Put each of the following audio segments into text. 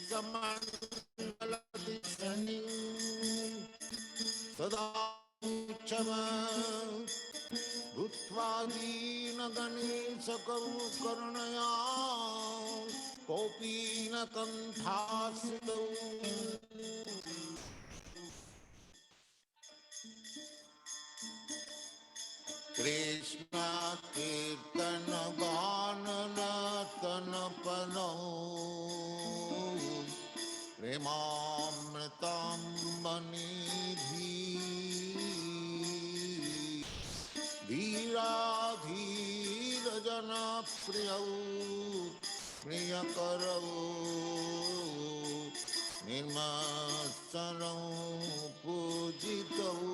Samandala-dishani Sada-uchama Bhutva-dīna-ganesha-karu-karunaya Kopīna-kanthāsitau Krishna Kirtana Ganana Tanapano Premāñjana-cchurita Dhīra-dhīra-jana-priyau Priyakarau Nirmasarau Pujitau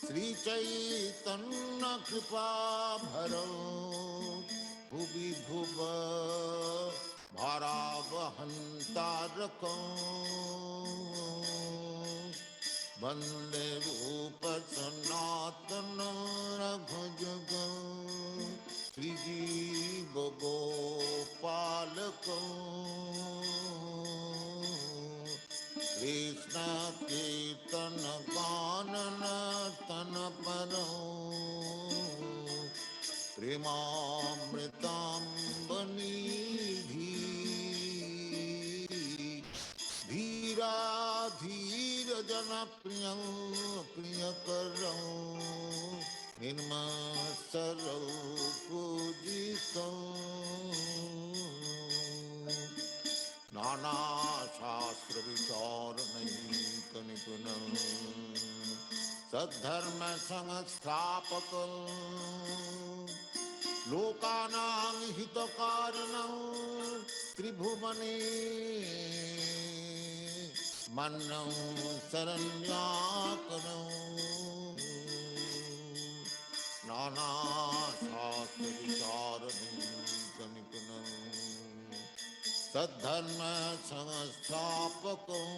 Śrī Chaitanya-kripa-bharau Bhuvi bhuva Bharavahantarakam Vande Rupa Sanatana Raghujagam Śrī Jiva Gopalakam Krishna Kirtana Ganana Tanaparam Premāñjana-cchurita Dhīra-dhīra-jana-priyau Priyakarau Nirmasarau Pujitau Nāna-śāstra-vichāranaikanipūnam Saddharma-saṅgsthapatam Lokanāṁ hitakarinam Tribhuvane Mannam saranyakaram Nāna-śāstra-vichāranaikanipūnam Saddharma-saṅgsthapatam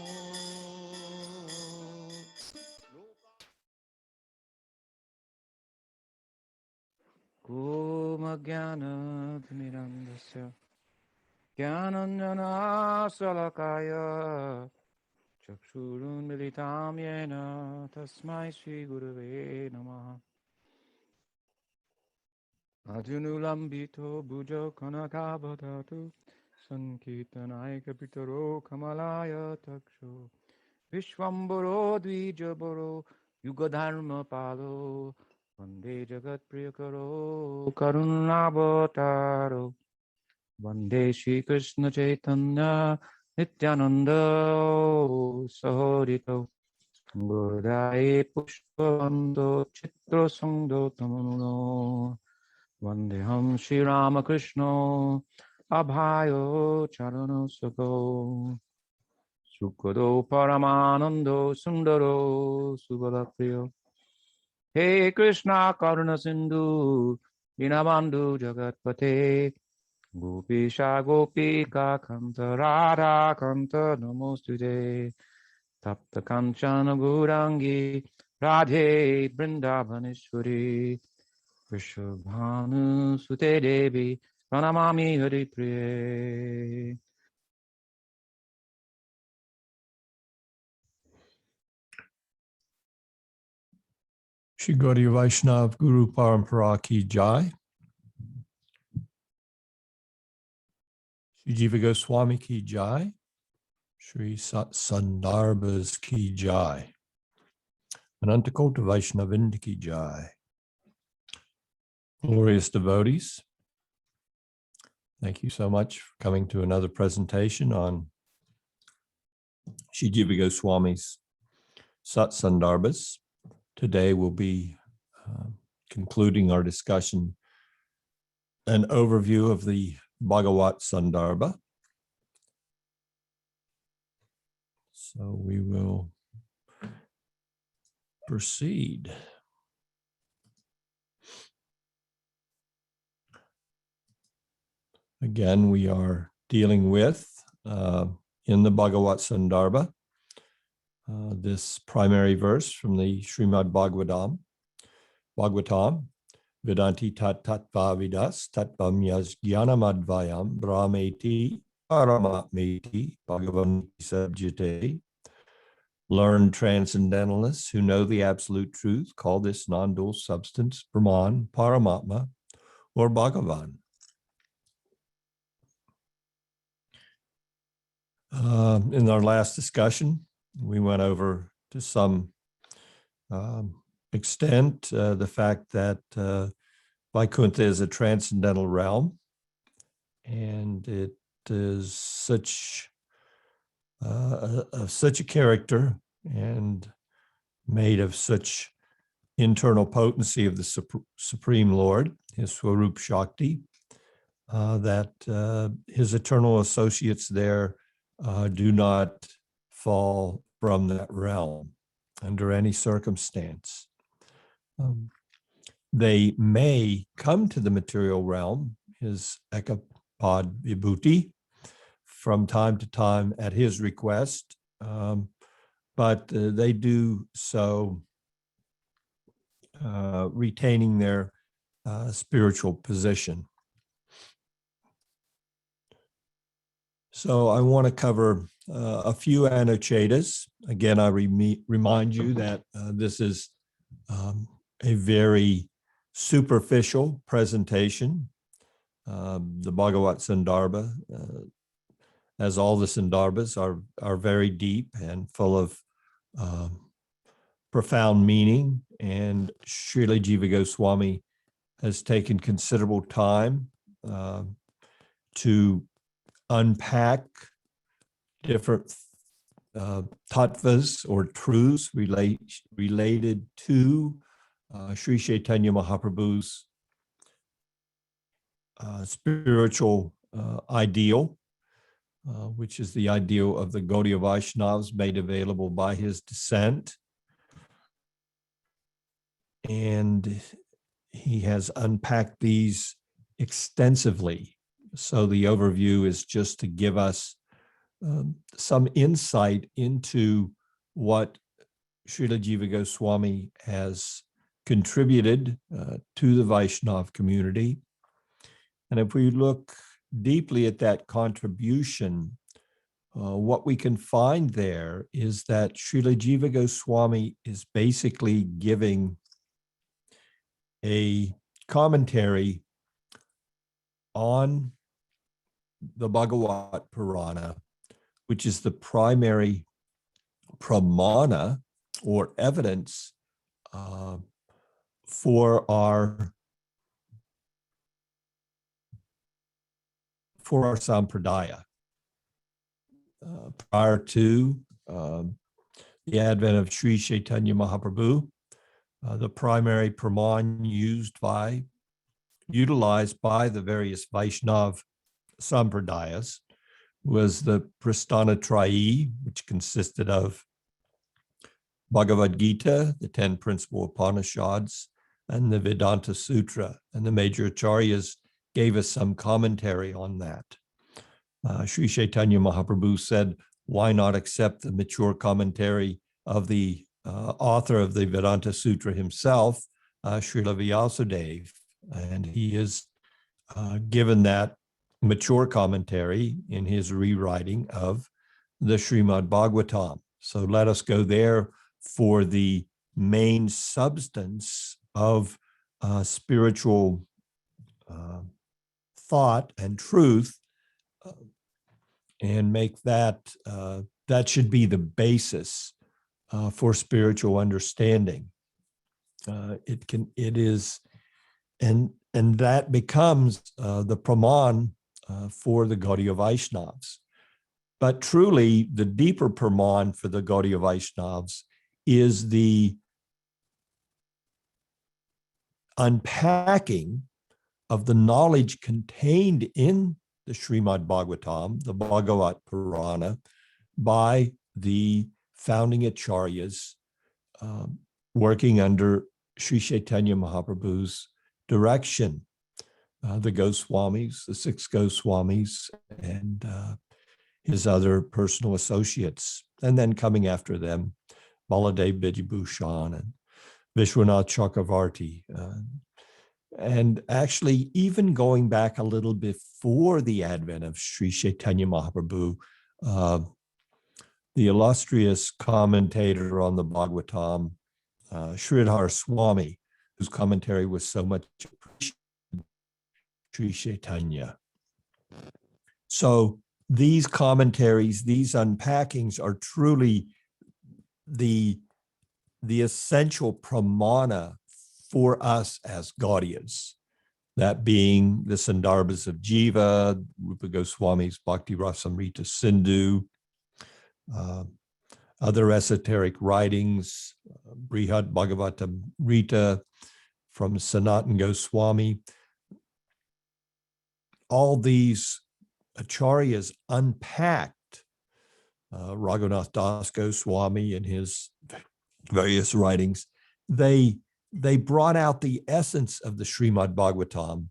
Om-jnana-timirandasya Jnananjana-salakaya Chakshurunmilitam yena Tasmai Śrī Gurave Namaha Ajunulambito Bhujo Kanakabhatatu Sankirtanayakapitaro Kamalaya Taksho Vishwambaro Dvijabaro Yugadharma Palo Vande Jagat Priyakaro Karunabhataro Vande Śrī Kṛṣṇa Chaitanya Nityananda Sahorito Gurudaya Pushpavando Chitra Sangdo Tamanuno Vandeham Śrī Rāmakrishna Abhayo Charano Sako Sukado Paramanando Sundaro Subalapriyo Hey Krishna Karuna Sindhu Dinabandhu Jagatpate Gopisha Gopika Kanta Radha Kanta Namostute Tapta Kanchana Gaurangi Radhe Vrindavaneshwari Vrishabhanu Sute Devi Pranamami Haripriye. Shri Gaudiya Vaishnav Guru Parampara Ki Jai. Shri Jiva Goswami Ki Jai. Shri Sandarbha's Ki Jai. Anantakota Vaishnavinda Ki Jai. Glorious devotees, thank you so much for coming to another presentation on Shri Jiva Goswami's Sat Sandarbhas. Today we'll be concluding our discussion, an overview of the Bhagavat Sandarbha. So we will proceed. Again, we are dealing with, in the Bhagavat Sandarbha, this primary verse from the Srimad Bhagavatam, Vedanti tat tattva vidas tattvamyas jnanamadvayam brahmeti paramatmeti bhagavan sabjate. Learned transcendentalists who know the absolute truth call this non-dual substance Brahman, Paramatma, or Bhagavan. In our last discussion, we went over to some extent the fact that Vaikuntha is a transcendental realm, and it is such a character and made of such internal potency of the Supreme Lord, his Swarup Shakti, that his eternal associates there do not fall from that realm under any circumstance. They may come to the material realm, his Ekapad Vibhuti, from time to time at his request, but they do so retaining their spiritual position. So I want to cover a few Anuchetas. Again, I remind you that this is a very superficial presentation. The Bhagavat Sandarbha, as all the Sandarbhas, are very deep and full of profound meaning. And Srila Jiva Goswami has taken considerable time to unpack different tattvas or truths related to Sri Chaitanya Mahaprabhu's spiritual ideal, which is the ideal of the Gaudiya Vaishnavas made available by his descent. And he has unpacked these extensively. So the overview is just to give us some insight into what Srila Jiva Goswami has contributed to the Vaishnav community. And if we look deeply at that contribution, what we can find there is that Srila Jiva Goswami is basically giving a commentary on the Bhagavat Purana, which is the primary pramāña or evidence for our sampradaya. Prior to the advent of Sri Chaitanya Mahaprabhu, the primary pramāña utilized by the various Vaishnav sampradayas was the Prasthana Trayi, which consisted of Bhagavad Gita, the 10 principal Upanishads, and the Vedanta Sutra. And the major acharyas gave us some commentary on that. Sri Chaitanya Mahaprabhu said, why not accept the mature commentary of the author of the Vedanta Sutra himself, Srila Vyasadeva? And he is given that mature commentary in his rewriting of the Srimad Bhagavatam. So let us go there for the main substance of spiritual thought and truth, and make that that should be the basis for spiritual understanding. It is, and that becomes the pramāña for the Gaudiya Vaishnavas. But truly, the deeper pramāña for the Gaudiya Vaishnavas is the unpacking of the knowledge contained in the Srimad Bhagavatam, the Bhagavat Purana, by the founding acharyas working under Sri Chaitanya Mahaprabhu's direction, the Goswamis, the 6 Goswamis, and his other personal associates. And then coming after them, Baladev Vijibhushan and Vishwanath Chakravarti, And actually, even going back a little before the advent of Sri Chaitanya Mahaprabhu, the illustrious commentator on the Bhagavatam, Sridhar Swami, whose commentary was so much appreciated, Sri Chaitanya. So these commentaries, these unpackings are truly the essential pramāña for us as Gaudiyas, that being the Sandarbhas of Jiva, Rupa Goswami's Bhakti Rasamrita Sindhu, other esoteric writings, Brihad Bhagavatamrita from Sanatana Goswami. All these acharyas unpacked, Raghunath Das Goswami in his various writings, they brought out the essence of the Srimad Bhagavatam,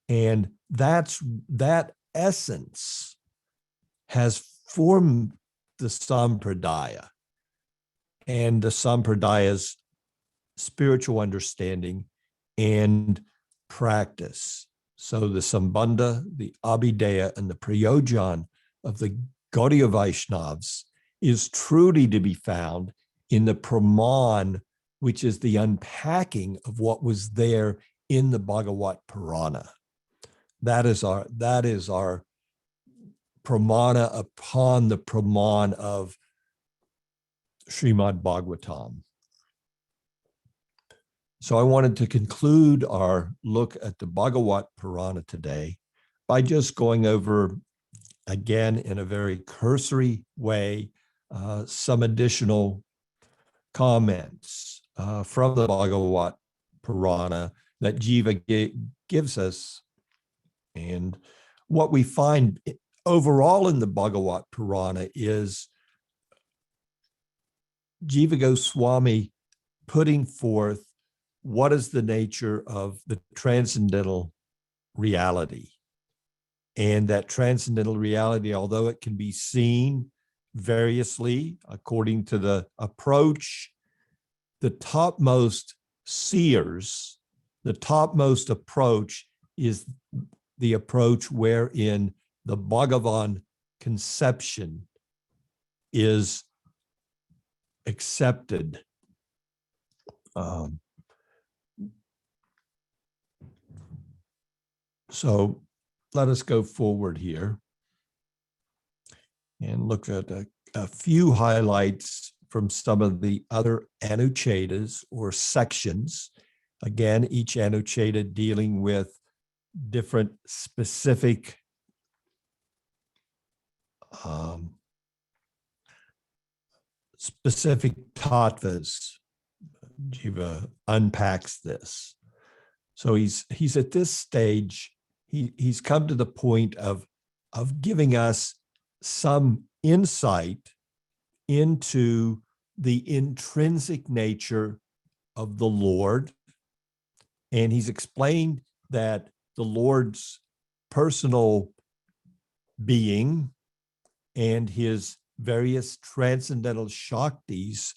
and that essence has formed the sampradaya and the sampradaya's spiritual understanding and practice. So the sambandha, the abhideya, and the prayojan of the Gaudiya Vaishnavas is truly to be found in the pramāña, which is the unpacking of what was there in the Bhagavat Purana. That is our pramāña upon the pramāña of Srimad Bhagavatam. So I wanted to conclude our look at the Bhagavat Purana today by just going over, again, in a very cursory way, some additional comments from the Bhagavat Purana that Jiva gives us. And what we find overall in the Bhagavat Purana is Jiva Goswami putting forth what is the nature of the transcendental reality. And that transcendental reality, although it can be seen variously according to the approach, the topmost seers, the topmost approach is the approach wherein the Bhagavan conception is accepted. So let us go forward here and look at a few highlights from some of the other anuchetas or sections. Again, each anucheta dealing with different specific tattvas. Jiva unpacks this. So he's at this stage. He's come to the point of giving us some insight into the intrinsic nature of the Lord. And he's explained that the Lord's personal being and his various transcendental shaktis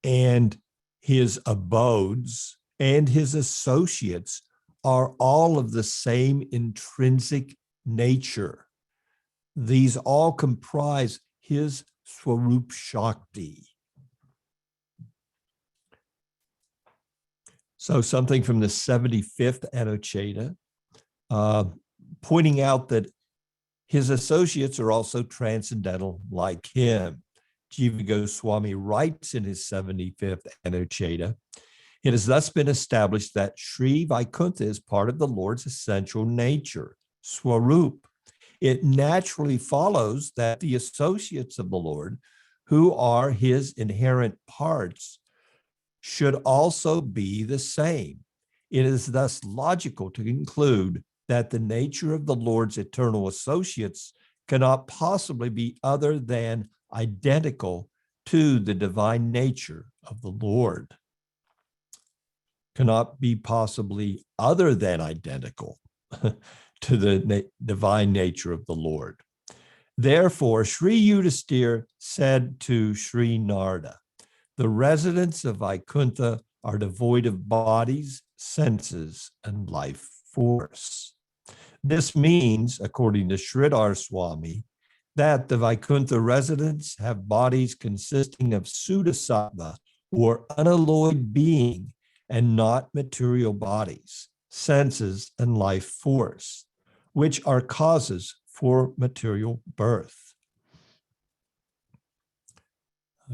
and his abodes and his associates are all of the same intrinsic nature. These all comprise his Swarup Shakti. So something from the 75th Anucheta, pointing out that his associates are also transcendental like him. Jiva Goswami writes in his 75th Anucheta, it has thus been established that Sri Vaikuntha is part of the Lord's essential nature, Swarup. It naturally follows that the associates of the Lord, who are his inherent parts, should also be the same. It is thus logical to conclude that the nature of the Lord's eternal associates cannot possibly be other than identical to the divine nature of the Lord. Cannot be possibly other than identical to the divine nature of the Lord. Therefore, Sri Yudhisthira said to Sri Narada, the residents of Vaikuntha are devoid of bodies, senses, and life force. This means, according to Sridhar Swami, that the Vaikuntha residents have bodies consisting of Sudasattva, or unalloyed being, and not material bodies, senses, and life force, which are causes for material birth.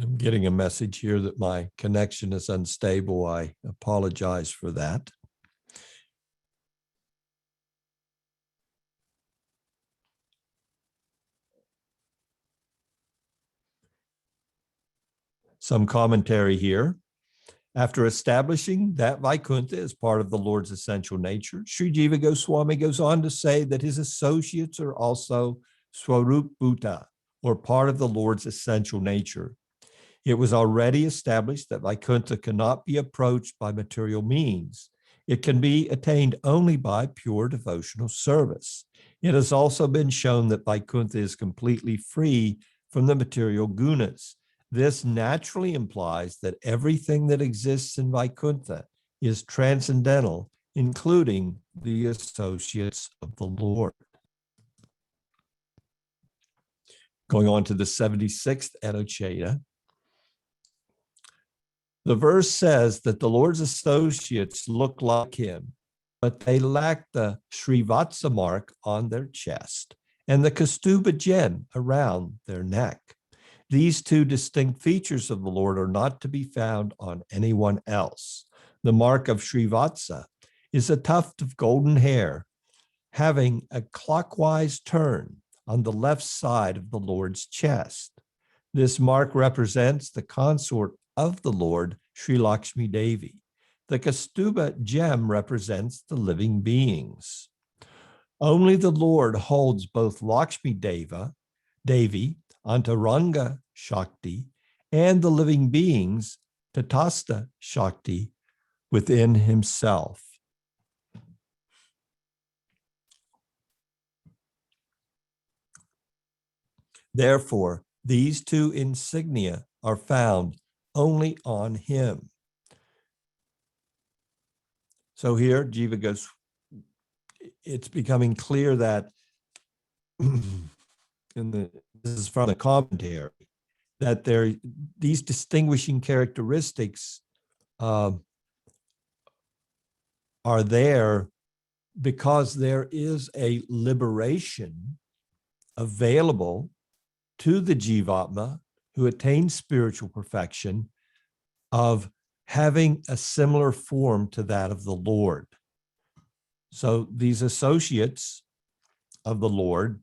I'm getting a message here that my connection is unstable. I apologize for that. Some commentary here. After establishing that Vaikuntha is part of the Lord's essential nature, Sri Jiva Goswami goes on to say that his associates are also Swarup Bhuta, or part of the Lord's essential nature. It was already established that Vaikuntha cannot be approached by material means. It can be attained only by pure devotional service. It has also been shown that Vaikuntha is completely free from the material gunas. This naturally implies that everything that exists in Vaikuntha is transcendental, including the associates of the Lord. Going on to the 76th Anucheta. The verse says that the Lord's associates look like him, but they lack the Srivatsa mark on their chest and the Kaustubha gem around their neck. These two distinct features of the Lord are not to be found on anyone else. The mark of Srivatsa is a tuft of golden hair having a clockwise turn on the left side of the Lord's chest. This mark represents the consort of the Lord, Sri Lakshmi Devi. The Kaustubha gem represents the living beings. Only the Lord holds both Lakshmi Devi, Antaranga Shakti, and the living beings, Tatastha Shakti, within himself. Therefore, these two insignia are found only on him. So here, Jiva goes, it's becoming clear that, this is from the commentary, that these distinguishing characteristics are there because there is a liberation available to the Jivatma who attains spiritual perfection of having a similar form to that of the Lord. So these associates of the Lord,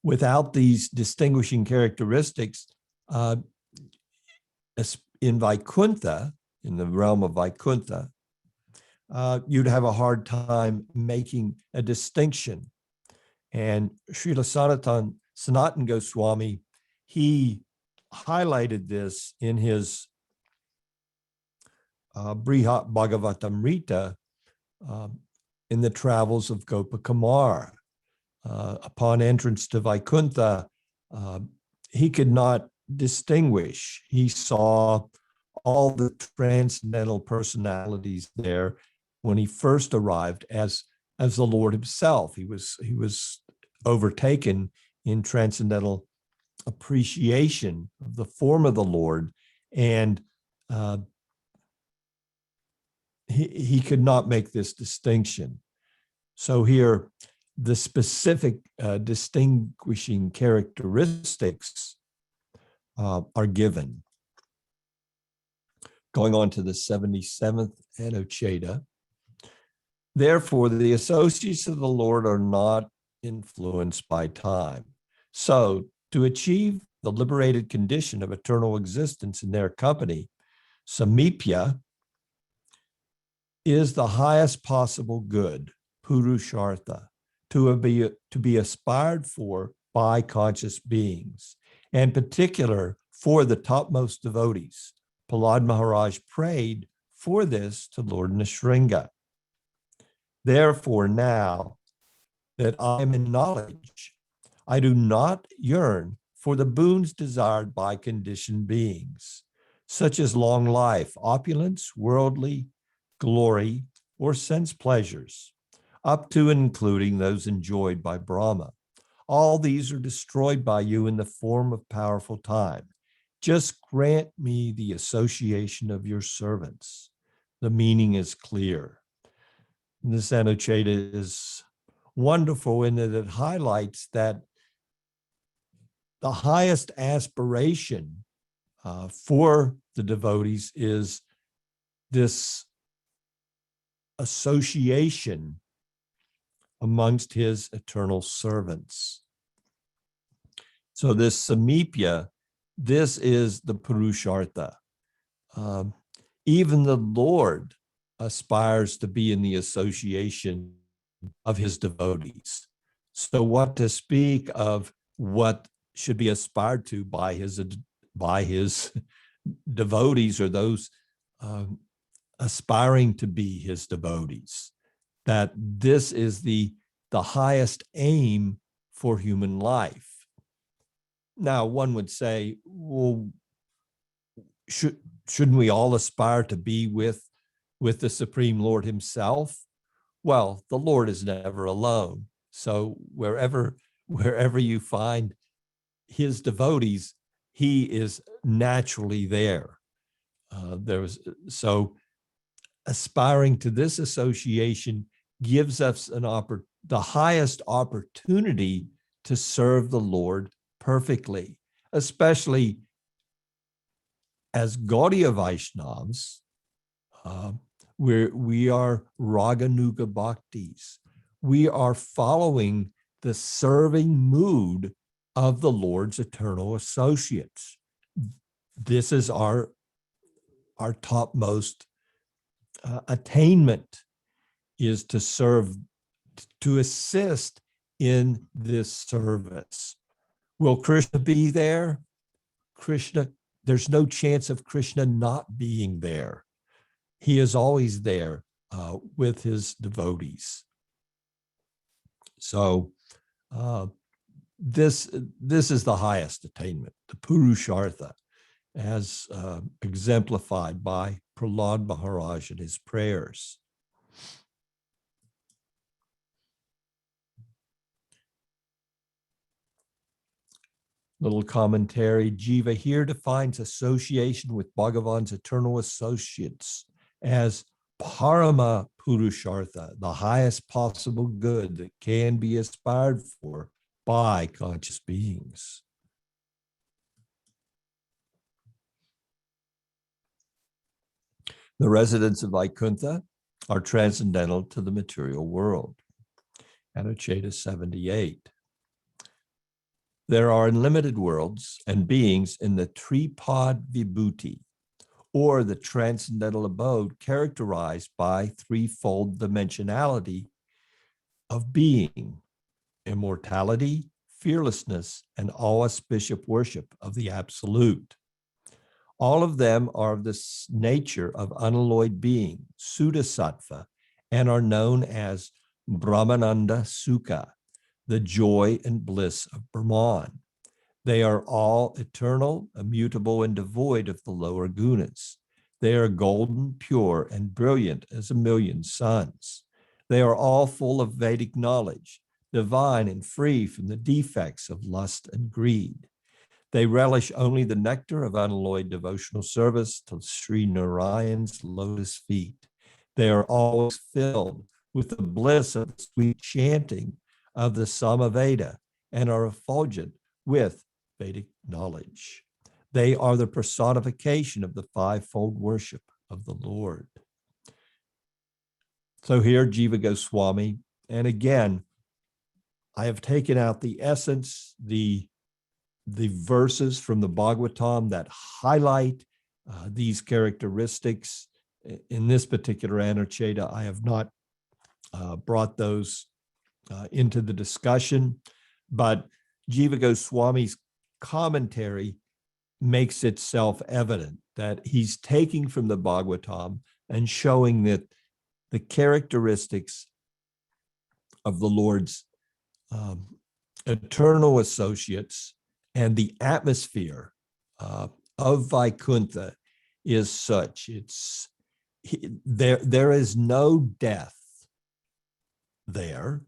without these distinguishing characteristics, in Vaikuntha, in the realm of Vaikuntha, you'd have a hard time making a distinction. And Srila Sanatana Goswami, he highlighted this in his Brihat Bhagavatamrita in the travels of Gopakumar. Upon entrance to Vaikuntha, he could not distinguish. He saw all the transcendental personalities there when he first arrived as the Lord himself. He was overtaken in transcendental appreciation of the form of the Lord, and he could not make this distinction. So here, the specific distinguishing characteristics are given. Going on to the 77th Anucheta. Therefore, the associates of the Lord are not influenced by time. So, to achieve the liberated condition of eternal existence in their company, samipya is the highest possible good, purushartha, to be aspired for by conscious beings, and particular for the topmost devotees. Prahlad Maharaj prayed for this to Lord Nrsimha. Therefore, now that I am in knowledge, I do not yearn for the boons desired by conditioned beings. such as long life, opulence, worldly glory, or sense pleasures, up to and including those enjoyed by Brahma. All these are destroyed by you in the form of powerful time. Just grant me the association of your servants. The meaning is clear. This Anucheta is wonderful in that it highlights that the highest aspiration for the devotees is this association amongst his eternal servants. So this samipya, this is the purushartha. Even the Lord aspires to be in the association of his devotees. So what to speak of what should be aspired to by his devotees, or those aspiring to be his devotees, that this is the highest aim for human life. Now, one would say, well, shouldn't we all aspire to be with the Supreme Lord himself? Well, the Lord is never alone. So wherever you find his devotees, he is naturally there. So aspiring to this association gives us the highest opportunity to serve the Lord perfectly, especially as Gaudiya Vaishnavas. We are Raganuga Bhaktis. We are following the serving mood of the Lord's eternal associates. This is our topmost attainment, is to serve, to assist in this service. Will Krishna be there? There's no chance of Krishna not being there. He is always there with his devotees. So this is the highest attainment, the Purushartha, as exemplified by Prahlad Maharaj in his prayers. Little commentary. Jiva here defines association with Bhagavan's eternal associates as Parama Purushartha, the highest possible good that can be aspired for by conscious beings. The residents of Vaikuntha are transcendental to the material world. Anucheta 78. There are unlimited worlds and beings in the Tripad Vibhuti, or the transcendental abode characterized by threefold dimensionality of being: immortality, fearlessness, and auspicious worship of the Absolute. All of them are of this nature of unalloyed being, Suddha-sattva, and are known as Brahmananda Sukha, the joy and bliss of Brahman. They are all eternal, immutable, and devoid of the lower gunas. They are golden, pure, and brilliant as a million suns. They are all full of Vedic knowledge, divine and free from the defects of lust and greed. They relish only the nectar of unalloyed devotional service to Sri Narayan's lotus feet. They are always filled with the bliss of the sweet chanting of the Samaveda and are effulgent with Vedic knowledge. They are the personification of the fivefold worship of the Lord. So here, Jiva Goswami, and again, I have taken out the essence, the verses from the Bhagavatam that highlight these characteristics. In this particular Anucheta, I have not brought those into the discussion, but Jiva Goswami's commentary makes itself evident that he's taking from the Bhagavatam and showing that the characteristics of the Lord's eternal associates and the atmosphere of Vaikuntha is such. There is no death there.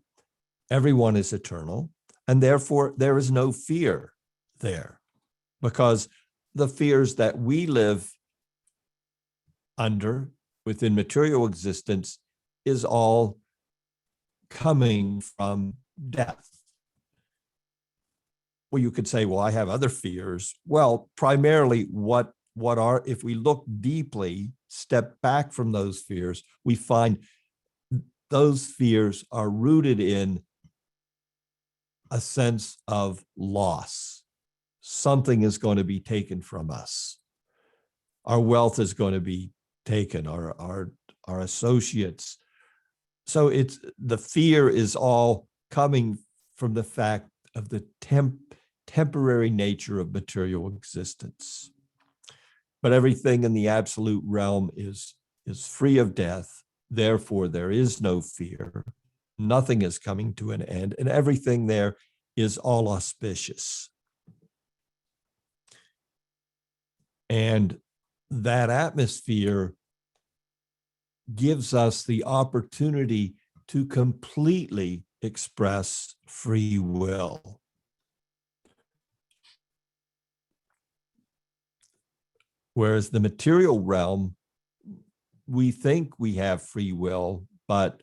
Everyone is eternal, and therefore there is no fear there, because the fears that we live under within material existence is all coming from death. Well, you could say, well, I have other fears. Well, primarily what are, if we look deeply, step back from those fears, we find those fears are rooted in a sense of loss. Something is going to be taken from us. Our wealth is going to be taken, our associates. So the fear is all coming from the fact of the temporary nature of material existence. But everything in the absolute realm is free of death. Therefore, there is no fear. Nothing is coming to an end, and everything there is all auspicious. And that atmosphere gives us the opportunity to completely express free will. Whereas the material realm, we think we have free will, but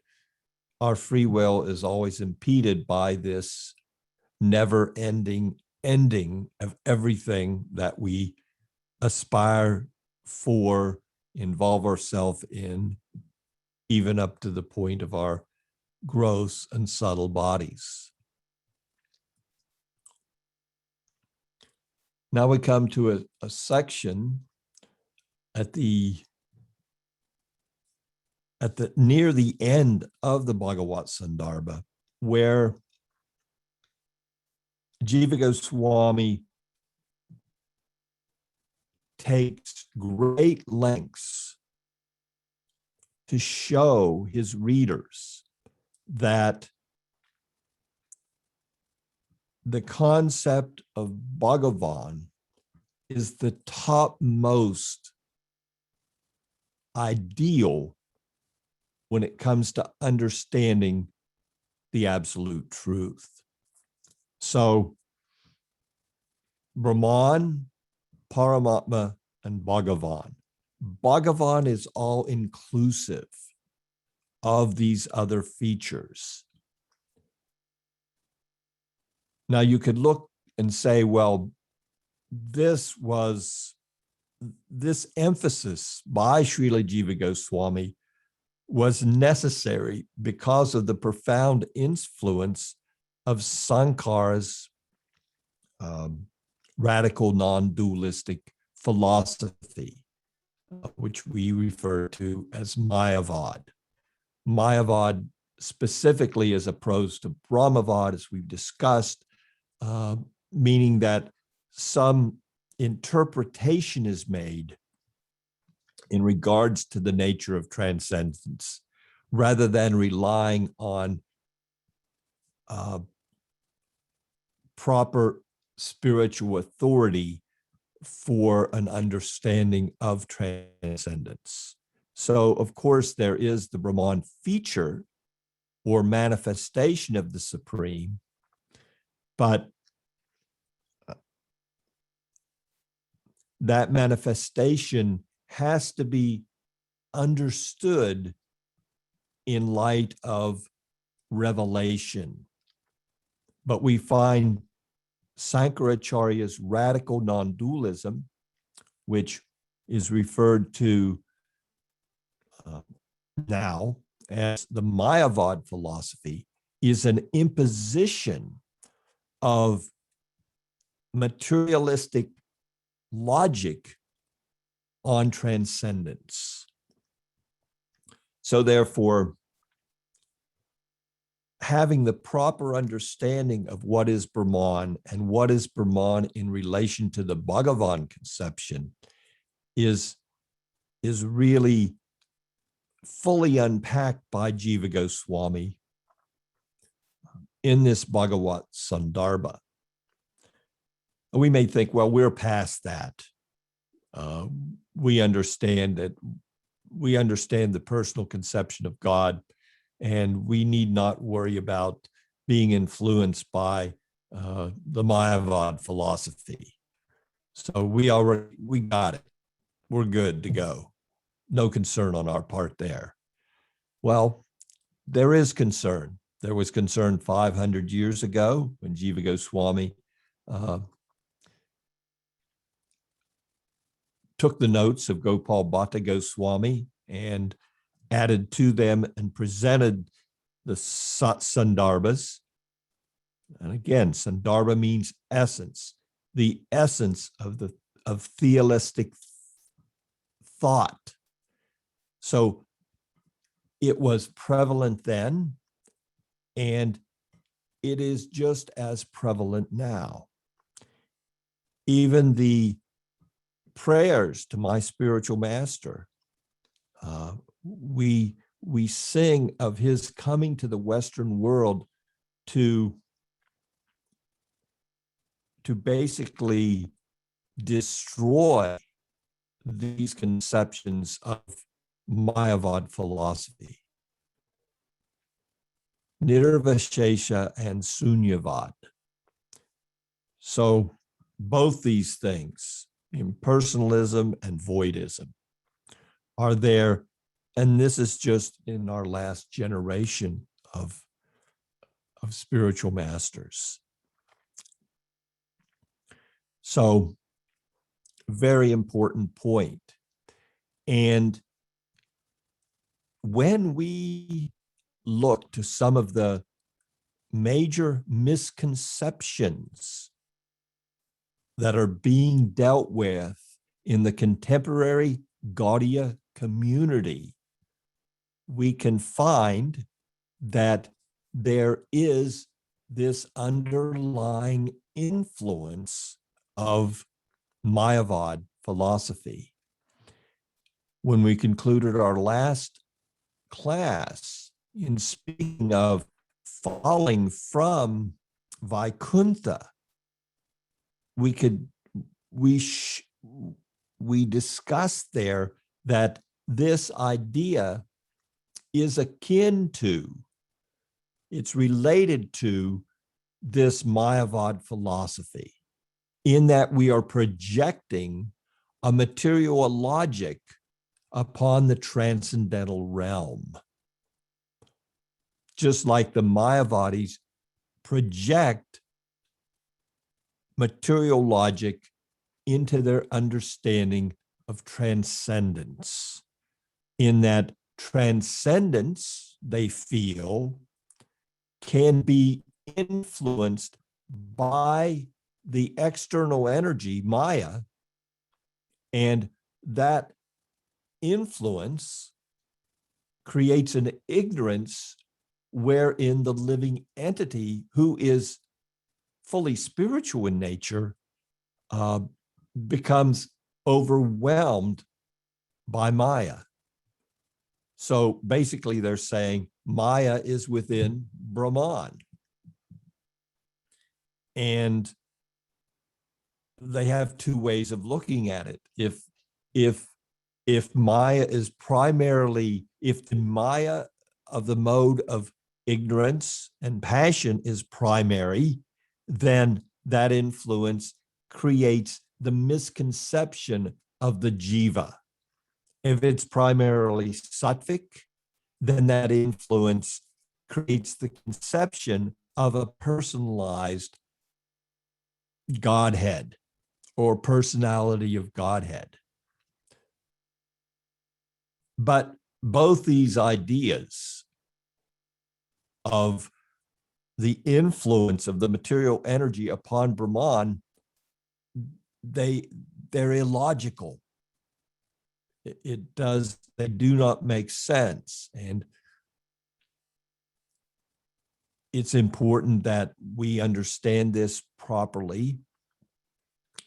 our free will is always impeded by this never-ending ending of everything that we aspire for, involve ourselves in, even up to the point of our gross and subtle bodies. Now we come to a section at the near the end of the Bhagavad Sandarbha, where Jiva Goswami takes great lengths to show his readers that the concept of Bhagavan is the topmost ideal when it comes to understanding the absolute truth. So Brahman, Paramatma, and Bhagavan. Bhagavan is all inclusive of these other features. Now you could look and say, well, this emphasis by Srila Jiva Goswami was necessary because of the profound influence of Sankara's radical non-dualistic philosophy, which we refer to as Mayavad. Mayavad specifically as opposed to Brahmavad, as we've discussed, meaning that some interpretation is made in regards to the nature of transcendence, rather than relying on proper spiritual authority for an understanding of transcendence. So, of course, there is the Brahman feature or manifestation of the Supreme, but that manifestation has to be understood in light of revelation. But we find Sankaracharya's radical non-dualism, which is referred to now as the Mayavad philosophy, is an imposition of materialistic logic on transcendence. So therefore, having the proper understanding of what is Brahman and what is Brahman in relation to the Bhagavan conception is really fully unpacked by Jiva Goswami in this Bhagavad Sandarbha. We may think, well, we're past that. we understand the personal conception of God, and we need not worry about being influenced by the Mayavad philosophy. So we got it. We're good to go. No concern on our part there. Well, there is concern. There was concern 500 years ago when Jiva Goswami took the notes of Gopal Bhatta Goswami and added to them and presented the Sandarbhas. And again, Sandarbha means essence, the essence of theistic thought. So it was prevalent then, and it is just as prevalent now. Even the prayers to my spiritual master, we sing of his coming to the Western world to basically destroy these conceptions of Mayavad philosophy, Nirvashesha and Sunyavad. So both these things, impersonalism and voidism, are there, and this is just in our last generation of spiritual masters. So, very important point. And when we look to some of the major misconceptions that are being dealt with in the contemporary Gaudiya community, we can find that there is this underlying influence of Mayavad philosophy. When we concluded our last class in speaking of falling from Vaikuntha, we discussed there that this idea is akin to, it's related to this Mayavad philosophy, in that we are projecting a material logic upon the transcendental realm. Just like the Mayavadis project material logic into their understanding of transcendence, in that transcendence, they feel, can be influenced by the external energy, Maya, and that influence creates an ignorance wherein the living entity, who is fully spiritual in nature, becomes overwhelmed by Maya. So basically they're saying Maya is within Brahman. And they have two ways of looking at it. If Maya is primarily, if the Maya of the mode of ignorance and passion is primary, then that influence creates the misconception of the jiva. If it's primarily sattvic, then that influence creates the conception of a personalized Godhead or personality of Godhead. But both these ideas of the influence of the material energy upon Brahman, they're illogical. They do not make sense. And it's important that we understand this properly,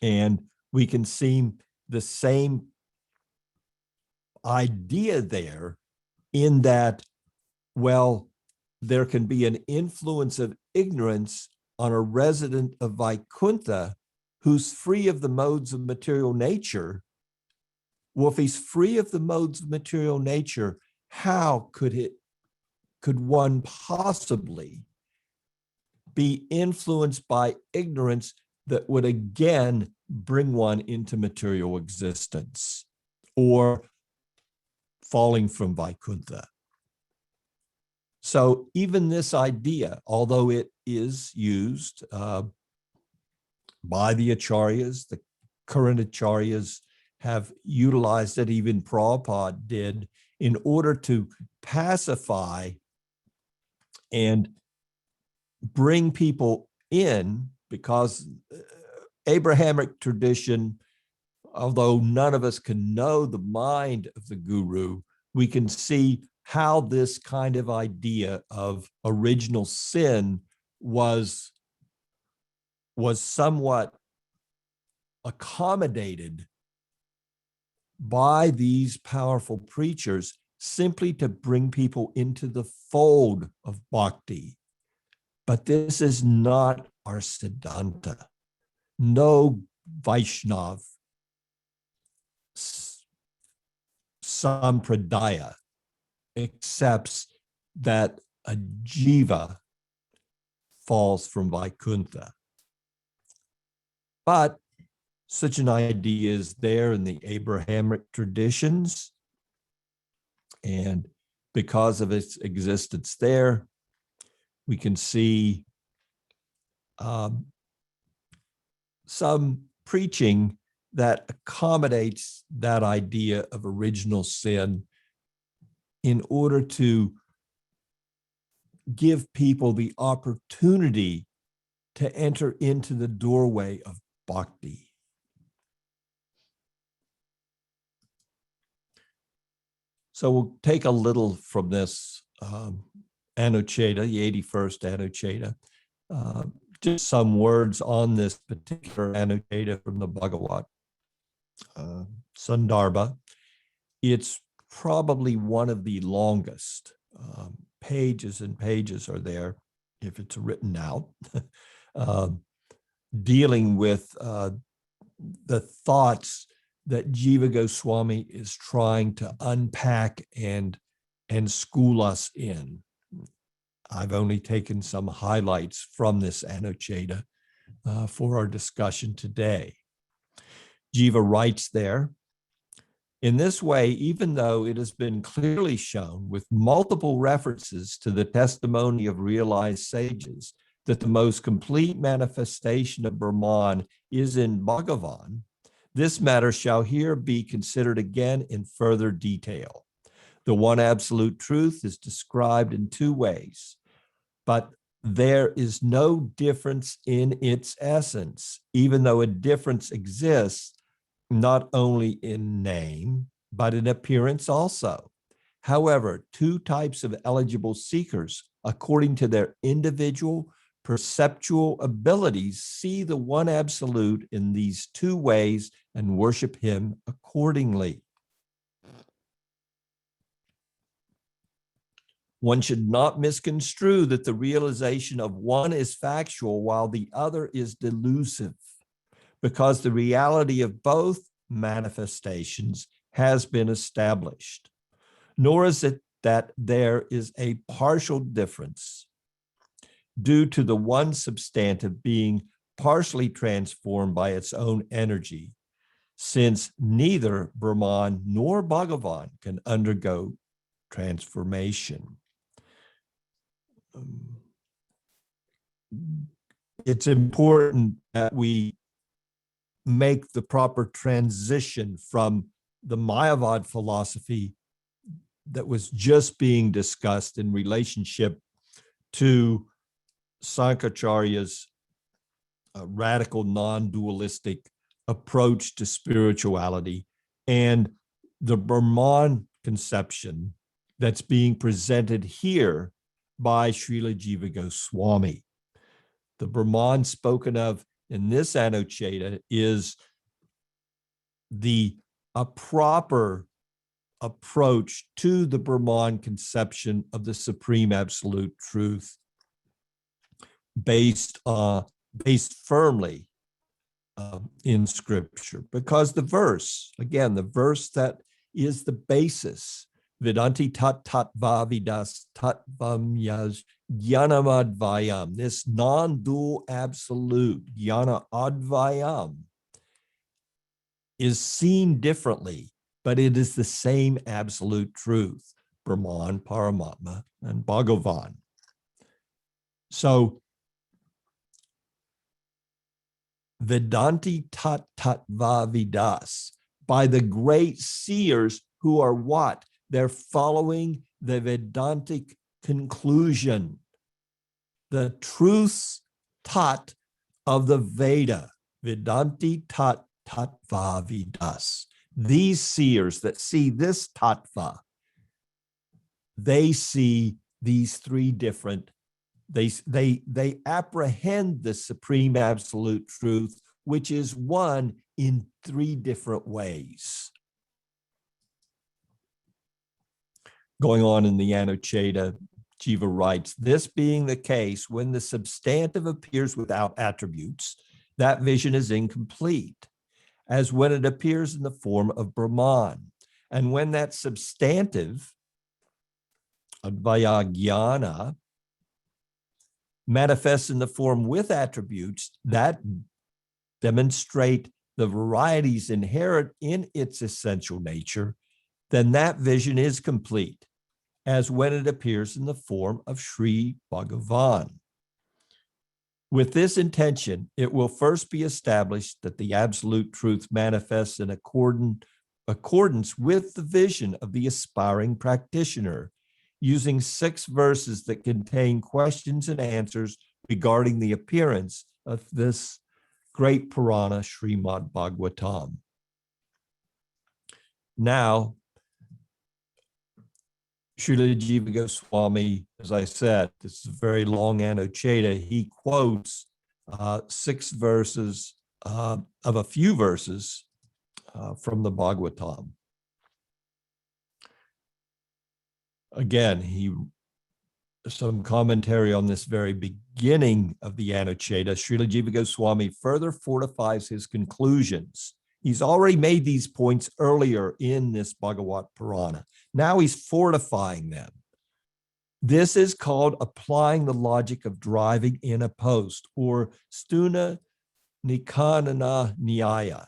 and we can see the same idea there, in that, well, there can be an influence of ignorance on a resident of Vaikuntha who's free of the modes of material nature, well, if he's free of the modes of material nature, how could one possibly be influenced by ignorance that would again bring one into material existence or falling from Vaikuntha? So even this idea, although it is used by the acharyas, the current acharyas have utilized it, even Prabhupada did, in order to pacify and bring people in, because Abrahamic tradition, although none of us can know the mind of the guru, we can see how this kind of idea of original sin was somewhat accommodated by these powerful preachers simply to bring people into the fold of bhakti. But this is not our Siddhanta. No Vaishnav sampradaya accepts that a jiva falls from Vaikuntha. But such an idea is there in the Abrahamic traditions, and because of its existence there, we can see some preaching that accommodates that idea of original sin in order to give people the opportunity to enter into the doorway of bhakti. So we'll take a little from this Anucheta, the 81st Anucheta, just some words on this particular Anucheta from the Bhagavat. Sandarbha. It's probably one of the longest. Pages and pages are there, if it's written out, dealing with the thoughts that Jiva Goswami is trying to unpack and school us in. I've only taken some highlights from this Anucheta for our discussion today. Jiva writes there, in this way, even though it has been clearly shown with multiple references to the testimony of realized sages that the most complete manifestation of Brahman is in Bhagavan, this matter shall here be considered again in further detail. The one absolute truth is described in two ways, but there is no difference in its essence, even though a difference exists not only in name, but in appearance also. However, two types of eligible seekers, according to their individual perceptual abilities, see the one absolute in these two ways and worship him accordingly. One should not misconstrue that the realization of one is factual while the other is delusive, because the reality of both manifestations has been established. Nor is it that there is a partial difference due to the one substantive being partially transformed by its own energy, since neither Brahman nor Bhagavan can undergo transformation. It's important that we make the proper transition from the Mayavad philosophy that was just being discussed in relationship to Sankaracharya's radical non-dualistic approach to spirituality and the Brahman conception that's being presented here by Srila Jiva Goswami. The Brahman spoken of in this Anucheta is a proper approach to the Brahman conception of the supreme absolute truth, based firmly in Scripture, because the verse, again, the verse that is the basis, Vedanti tat tattva vidas tattvam yas jnanam advayam, this non-dual absolute, jnana advayam, is seen differently, but it is the same absolute truth, Brahman, Paramatma, and Bhagavan. So, Vedanti tat tattva vidas, by the great seers who are what? They're following the Vedantic conclusion, the truths tat of the Veda, Vedanti tat tattva vidas. These seers that see this tattva, they see these three different, they apprehend the supreme absolute truth, which is one in three different ways. Going on in the Anucheta, Jiva writes, this being the case, when the substantive appears without attributes, that vision is incomplete, as when it appears in the form of Brahman. And when that substantive, Advaya Jnana, manifests in the form with attributes that demonstrate the varieties inherent in its essential nature, then that vision is complete, as when it appears in the form of Śrī Bhagavan. With this intention, it will first be established that the absolute truth manifests in accordance with the vision of the aspiring practitioner, using 6 verses that contain questions and answers regarding the appearance of this great Purana, Srimad Bhagavatam. Now, Srila Jiva Goswami, as I said, this is a very long Anucheta. He quotes 6 verses of a few verses from the Bhagavatam. Again, some commentary on this very beginning of the Anucheta. Srila Jiva Goswami further fortifies his conclusions. He's already made these points earlier in this Bhagavat Purana. Now he's fortifying them. This is called applying the logic of driving in a post, or stuna nikanana nyaya,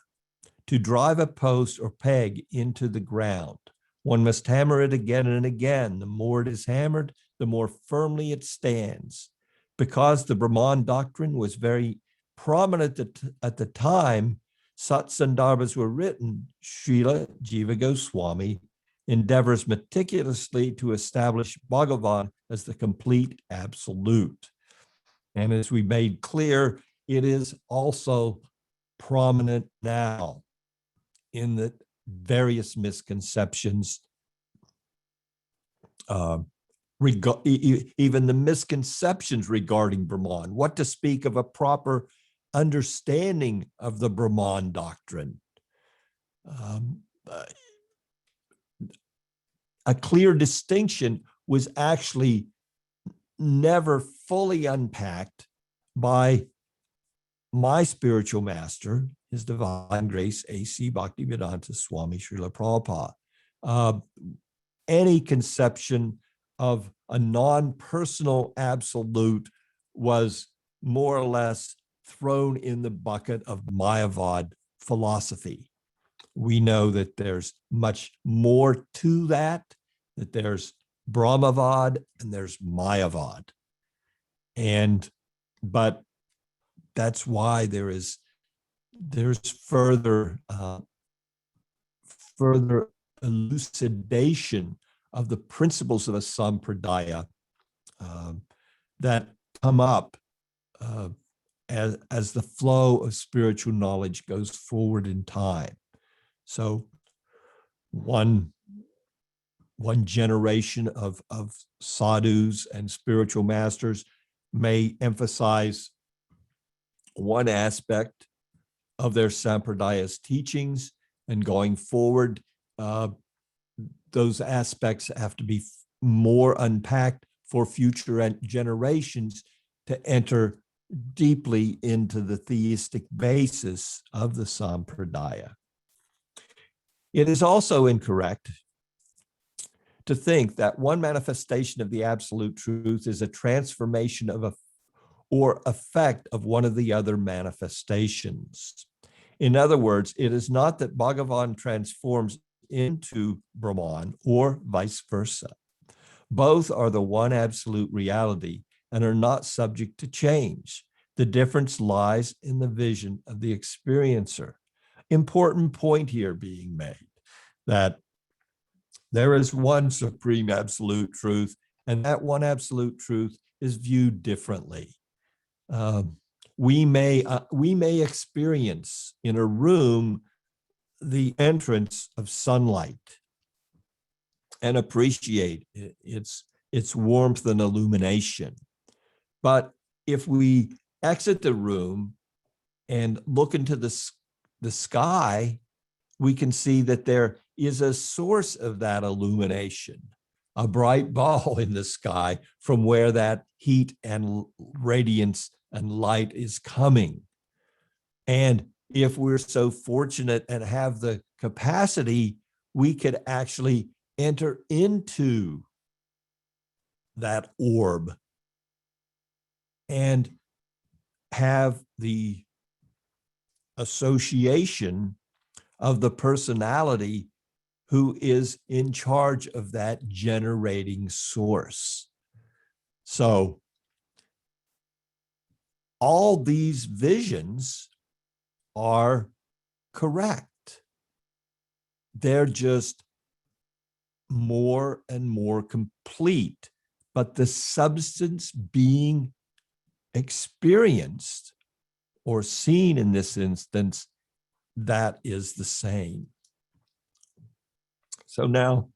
to drive a post or peg into the ground. One must hammer it again and again. The more it is hammered, the more firmly it stands. Because the Brahman doctrine was very prominent at the time Sandarbhas were written, Srila Jiva Goswami endeavors meticulously to establish Bhagavan as the complete absolute. And as we made clear, it is also prominent now in the various misconceptions, even the misconceptions regarding Brahman, what to speak of a proper understanding of the Brahman doctrine. A clear distinction was actually never fully unpacked by my spiritual master, His Divine Grace, A.C. Bhaktivedanta Swami Srila Prabhupada. Any conception of a non-personal absolute was more or less thrown in the bucket of Mayavad philosophy. We know that there's much more to that there's Brahmavad and there's Mayavad. But that's why there's further elucidation of the principles of a sampradaya that come up as the flow of spiritual knowledge goes forward in time. So one generation of sadhus and spiritual masters may emphasize one aspect of their sampradaya's teachings, and going forward, those aspects have to be more unpacked for future generations to enter deeply into the theistic basis of the Sampradaya. It is also incorrect to think that one manifestation of the absolute truth is a transformation of or effect of one of the other manifestations. In other words, it is not that Bhagavan transforms into Brahman or vice versa. Both are the one absolute reality and are not subject to change. The difference lies in the vision of the experiencer. Important point here being made, that there is one supreme absolute truth, and that one absolute truth is viewed differently. We may experience in a room the entrance of sunlight and appreciate its warmth and illumination. But if we exit the room and look into the sky, we can see that there is a source of that illumination, a bright ball in the sky from where that heat and radiance and light is coming. And if we're so fortunate and have the capacity, we could actually enter into that orb and have the association of the personality who is in charge of that generating source. So all these visions are correct. They're just more and more complete, but the substance being experienced or seen in this instance, that is the same. So now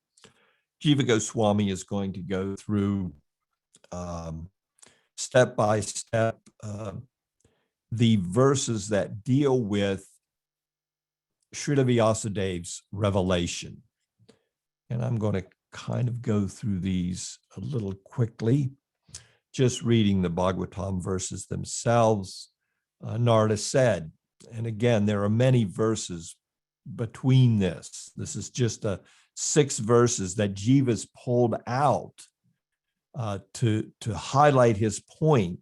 Jiva Goswami is going to go through step by step the verses that deal with Srila Vyasadev's revelation. And I'm going to kind of go through these a little quickly, just reading the Bhagavatam verses themselves. Narada said, and again, there are many verses between this. This is just 6 verses that Jiva's pulled out to highlight his point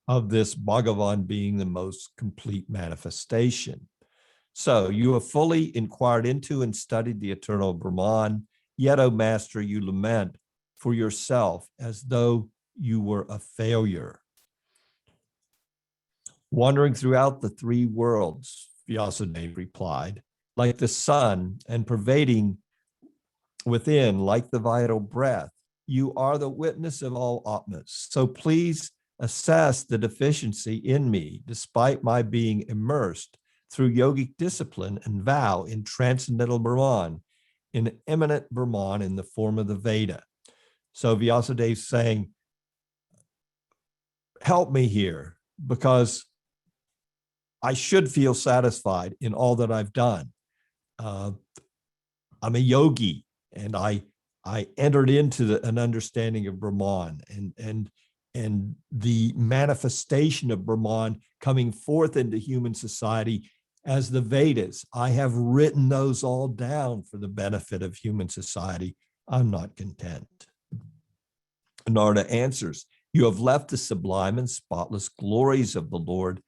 of this Bhagavan being the most complete manifestation. So you have fully inquired into and studied the eternal Brahman, yet, O Master, you lament for yourself as though you were a failure. Wandering throughout the 3 worlds, Vyasadeva replied, like the sun and pervading within like the vital breath, you are the witness of all Atmas. So please assess the deficiency in me, despite my being immersed through yogic discipline and vow in transcendental Brahman, in eminent Brahman in the form of the Veda. So Vyasadeva is saying, help me here, because I should feel satisfied in all that I've done. I'm a yogi, and I entered into an understanding of Brahman and the manifestation of Brahman coming forth into human society as the Vedas. I have written those all down for the benefit of human society. I'm not content. Narada answers, you have left the sublime and spotless glories of the Lord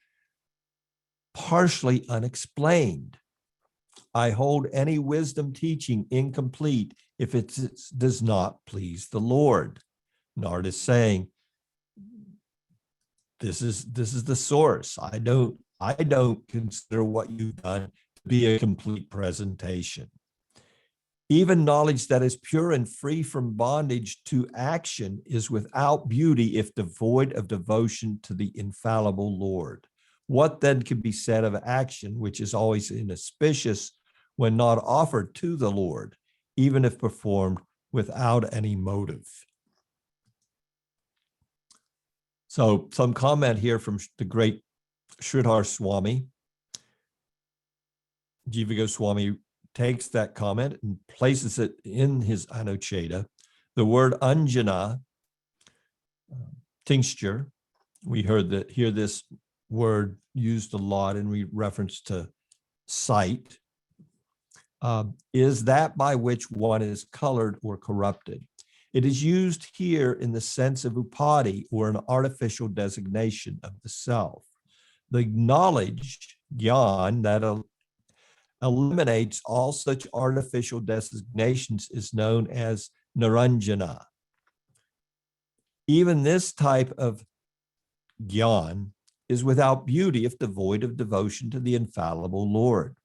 partially unexplained. I hold any wisdom teaching incomplete if it does not please the Lord. Narada is saying, this is the source. I don't consider what you've done to be a complete presentation. Even knowledge that is pure and free from bondage to action is without beauty if devoid of devotion to the infallible Lord. What then can be said of action, which is always inauspicious when not offered to the Lord, even if performed without any motive? So some comment here from the great Sridhar Swami. Jiva Goswami takes that comment and places it in his Anucheta. The word Anjana tincture. We hear this word used a lot in reference to sight, is that by which one is colored or corrupted. It is used here in the sense of upadi, or an artificial designation of the self. The knowledge, gyan, that eliminates all such artificial designations is known as niranjana. Even this type of gyan is without beauty if devoid of devotion to the infallible Lord.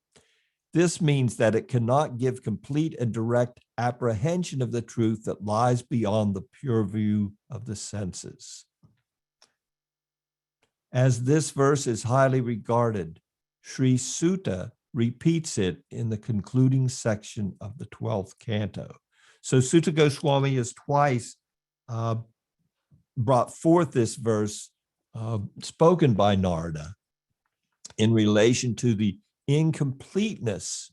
This means that it cannot give complete and direct apprehension of the truth that lies beyond the pure view of the senses. As this verse is highly regarded, Sri Sutta repeats it in the concluding section of the 12th canto. So Sutta Goswami has twice brought forth this verse spoken by Narada in relation to the incompleteness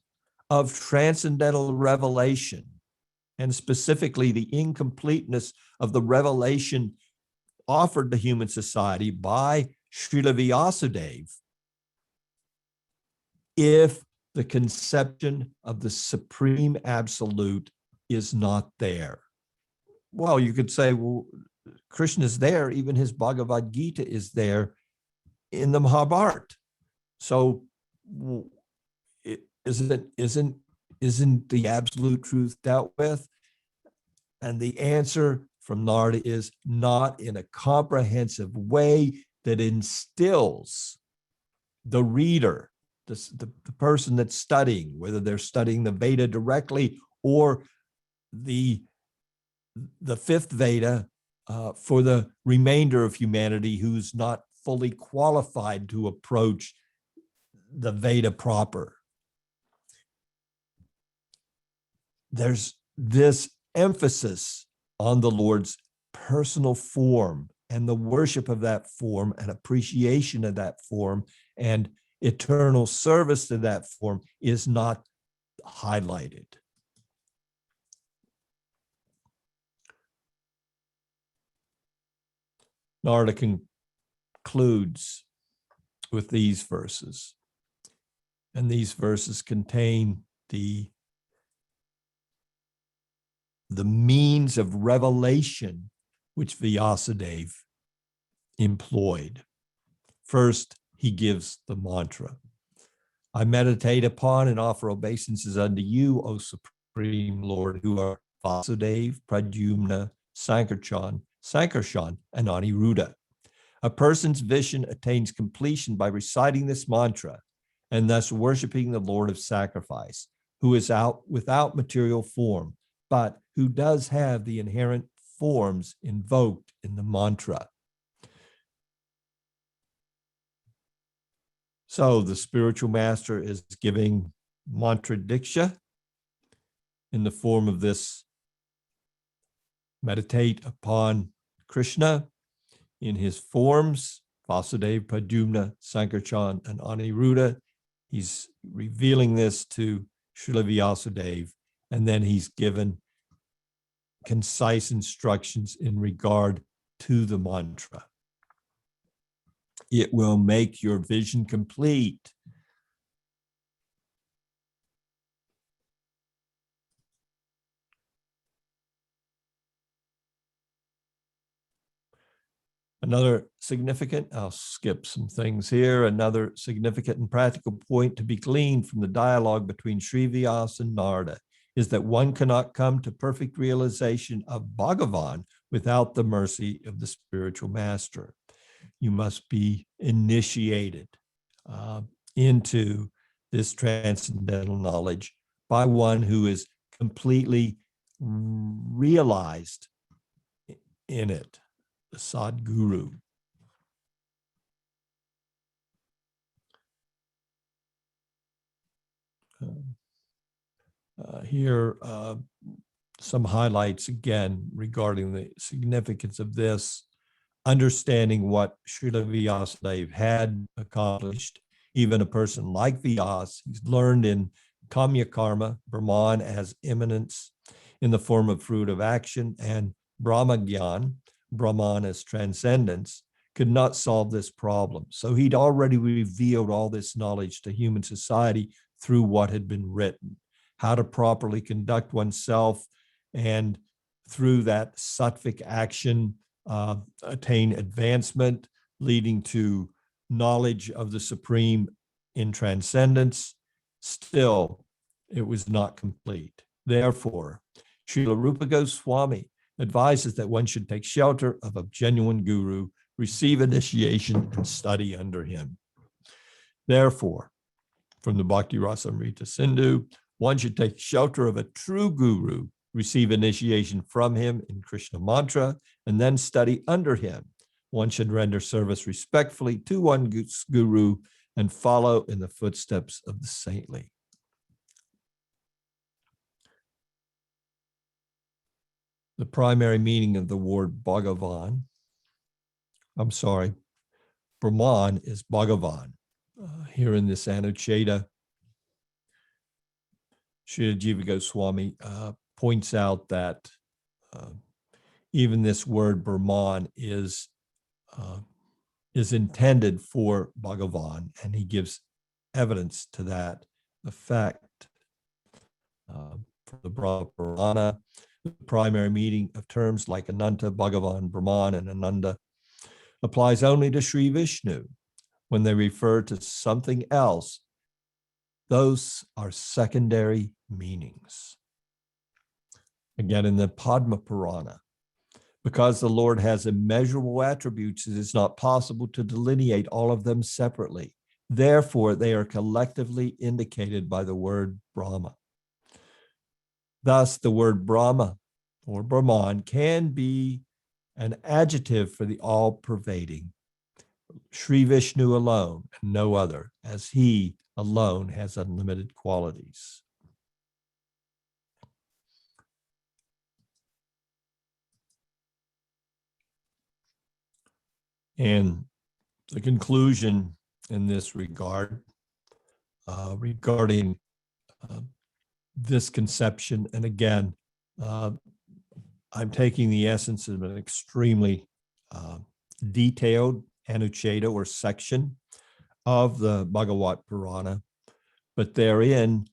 of transcendental revelation, and specifically the incompleteness of the revelation offered to human society by Srila Vyasadeva, if the conception of the supreme absolute is not there. Well, you could say, well, Krishna is there, even his Bhagavad Gita is there in the Mahabharata. So isn't the absolute truth dealt with? And the answer from Narada is not in a comprehensive way that instills the reader, the person that's studying, whether they're studying the Veda directly or the fifth Veda for the remainder of humanity who's not fully qualified to approach the Veda proper. There's this emphasis on the Lord's personal form and the worship of that form and appreciation of that form and eternal service to that form is not highlighted. Narada concludes with these verses, and these verses contain the means of revelation which Vyasadeva employed. First, he gives the mantra. I meditate upon and offer obeisances unto you, O Supreme Lord, who are Vasudeva, Pradyumna, Sankarshan, and Aniruddha. A person's vision attains completion by reciting this mantra and thus worshiping the Lord of sacrifice, who is out without material form, but who does have the inherent forms invoked in the mantra. So the spiritual master is giving mantra diksha in the form of this: meditate upon Krishna in his forms, Vasudeva, Pradyumna, Sankarshan, and Aniruddha. He's revealing this to Srila Vyasadeva, and then he's given concise instructions in regard to the mantra. It will make your vision complete. Another significant, I'll skip some things here, another significant and practical point to be gleaned from the dialogue between Sri Vyasa and Narada is that one cannot come to perfect realization of Bhagavan without the mercy of the spiritual master. You must be initiated into this transcendental knowledge by one who is completely realized in it, the Sadguru. Here, some highlights again regarding the significance of this, understanding what Srila Vyasadeva had accomplished. Even a person like Vyasa, he's learned in Kamya Karma, Brahman as immanence in the form of fruit of action, and Brahma Gyan, Brahman as transcendence, could not solve this problem. So he'd already revealed all this knowledge to human society through what had been written, how to properly conduct oneself, and through that sattvic action, attain advancement, leading to knowledge of the Supreme in transcendence. Still, it was not complete. Therefore, Srila Rupa Goswami advises that one should take shelter of a genuine guru, receive initiation, and study under him. Therefore, from the Bhakti Rasamrita Sindhu, one should take shelter of a true guru, receive initiation from him in Krishna mantra, and then study under him. One should render service respectfully to one guru and follow in the footsteps of the saintly. The primary meaning of the word Brahman is Bhagavan. Here in this Anucheta, Srila Jiva Goswami points out that even this word Brahman is intended for Bhagavan, and he gives evidence to that effect. From the Brahma Purana, the primary meaning of terms like Ananta, Bhagavan, Brahman, and Ananda applies only to Sri Vishnu. When they refer to something else, those are secondary meanings. Again, in the Padma Purana, because the Lord has immeasurable attributes, it is not possible to delineate all of them separately. Therefore, they are collectively indicated by the word Brahma. Thus, the word Brahma or Brahman can be an adjective for the all-pervading, Sri Vishnu alone and no other, as he alone has unlimited qualities. And the conclusion in this regard, regarding this conception, and again, I'm taking the essence of an extremely detailed Anucheta or section of the Bhagavat Purana, but therein,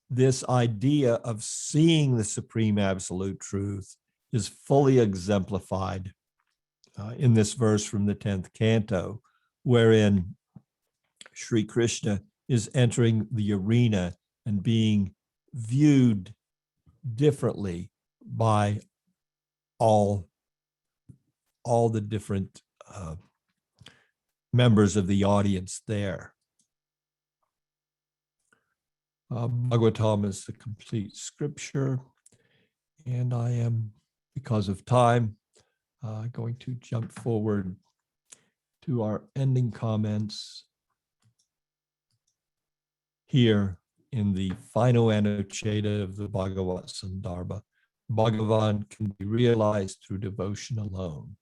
this idea of seeing the Supreme Absolute Truth is fully exemplified in this verse from the 10th canto, wherein Śrī Kṛṣṇa is entering the arena and being viewed differently by all the different members of the audience there. Bhagavatam is the complete scripture, and I am, because of time, going to jump forward to our ending comments here in the final Anucheta of the Bhagavat Sandarbha. Bhagavan can be realized through devotion alone.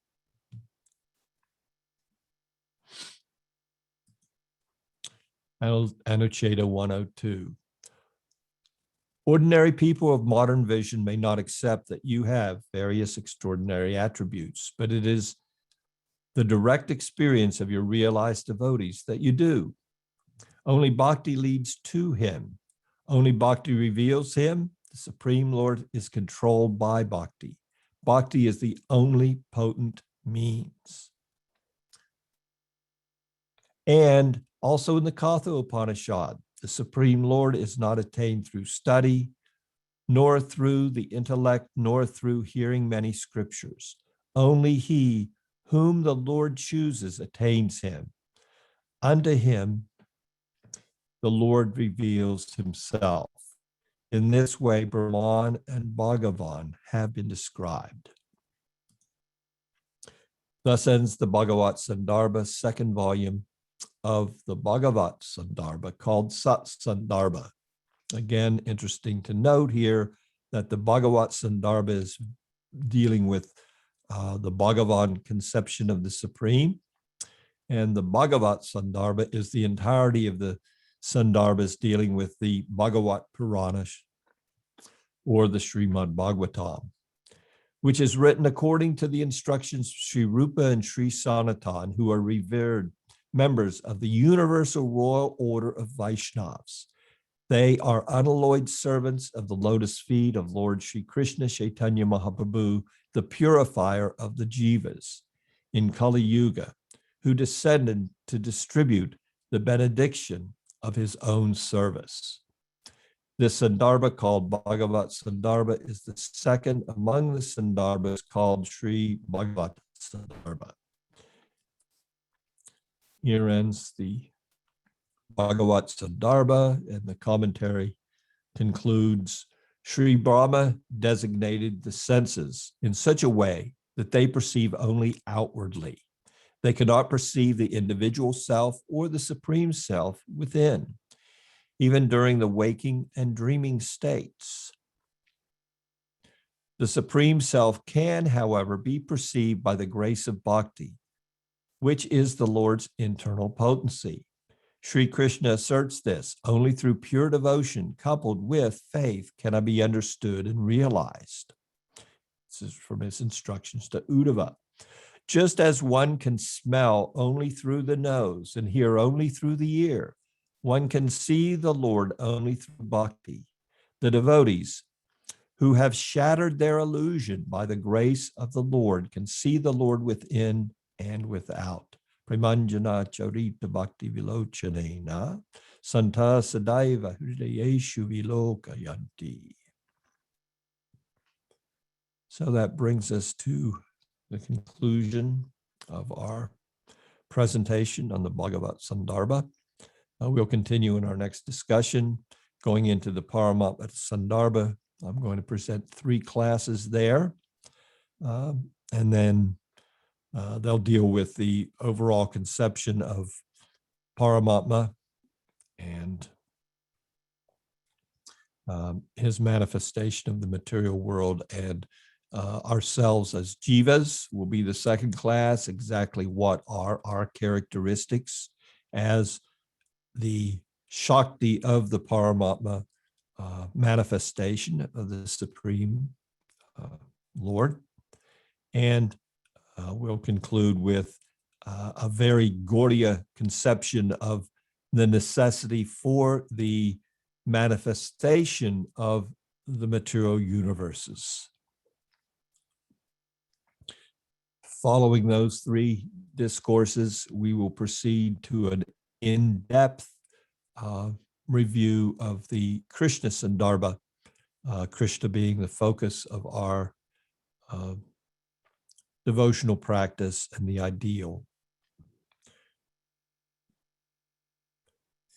Anucheta 102. Ordinary people of modern vision may not accept that you have various extraordinary attributes, but it is the direct experience of your realized devotees that you do. Only bhakti leads to him. Only bhakti reveals him. The Supreme Lord is controlled by bhakti. Bhakti is the only potent means. And also in the Katha Upanishad, the Supreme Lord is not attained through study, nor through the intellect, nor through hearing many scriptures. Only he whom the Lord chooses attains him. Unto him, the Lord reveals himself. In this way, Brahman and Bhagavan have been described. Thus ends the Bhagavat Sandarbha, second volume of the Bhagavat Sandarbha, called Sat Sandarbha. Again, interesting to note here that the Bhagavat Sandarbha is dealing with the Bhagavan conception of the Supreme, and the Bhagavat Sandarbha is the entirety of the Sandarbhas dealing with the Bhagavat Purana or the Srimad Bhagavatam. which is written according to the instructions of Śrī Rupa and Śrī Sanatan, who are revered members of the Universal Royal Order of Vaishnavas. They are unalloyed servants of the lotus feet of Lord Śrī Kṛṣṇa Chaitanya Mahaprabhu, the purifier of the jivas in Kali Yuga, who descended to distribute the benediction of his own service. This Sandarbha, called Bhagavat Sandarbha, is the second among the Sandarbhas called Śrī Bhagavat Sandarbha. Here ends the Bhagavat Sandarbha, and the commentary concludes, Śrī Brahmā designated the senses in such a way that they perceive only outwardly. They cannot perceive the individual self or the supreme self within, even during the waking and dreaming states. The supreme self can, however, be perceived by the grace of bhakti, which is the Lord's internal potency. Śrī Kṛṣṇa asserts this: only through pure devotion coupled with faith can I be understood and realized. This is from his instructions to Uddhava. Just as one can smell only through the nose and hear only through the ear, one can see the Lord only through bhakti. The devotees who have shattered their illusion by the grace of the Lord can see the Lord within and without. Premāñjana-cchurita bhakti vilocanena santaḥ sadaiva hṛdayeṣu vilokayanti. So that brings us to the conclusion of our presentation on the Bhagavat Sandarbha. We'll continue in our next discussion, going into the premāñjana-cchurita. I'm going to present 3 classes there, and then they'll deal with the overall conception of Paramatma and his manifestation of the material world, and ourselves as jivas will be the second class. Exactly what are our characteristics as the Shakti of the Paramatma manifestation of the Supreme Lord. And we'll conclude with a very Gaudiya conception of the necessity for the manifestation of the material universes. Following those 3 discourses, we will proceed to an in-depth review of the Krishna Sandarbha, Krishna being the focus of our devotional practice and the ideal.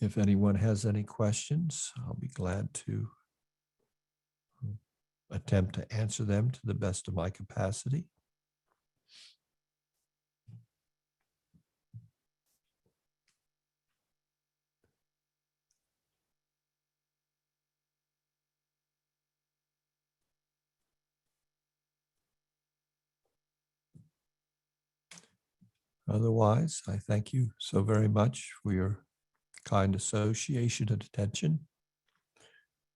If anyone has any questions, I'll be glad to attempt to answer them to the best of my capacity. Otherwise, I thank you so very much for your kind association and attention.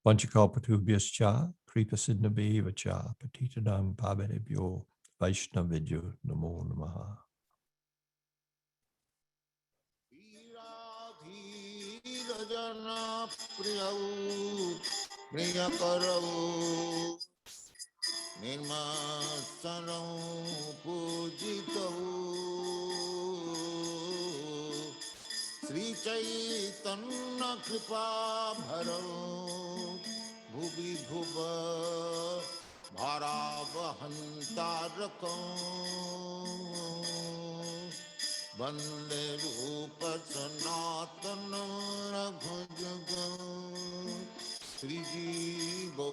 Vanchakalpatubhyascha, kripasidnabheva-cha, patitanam pavanebhyo, vaishnavibhyo namo namaha. Jana priyau priyakarau nirmasanau pujitau Śrī Chaitanya kripa bharau bhuvi bhuva bharavahantarakam Vande Rupa Sanatana Raghujagam Śrī Jiva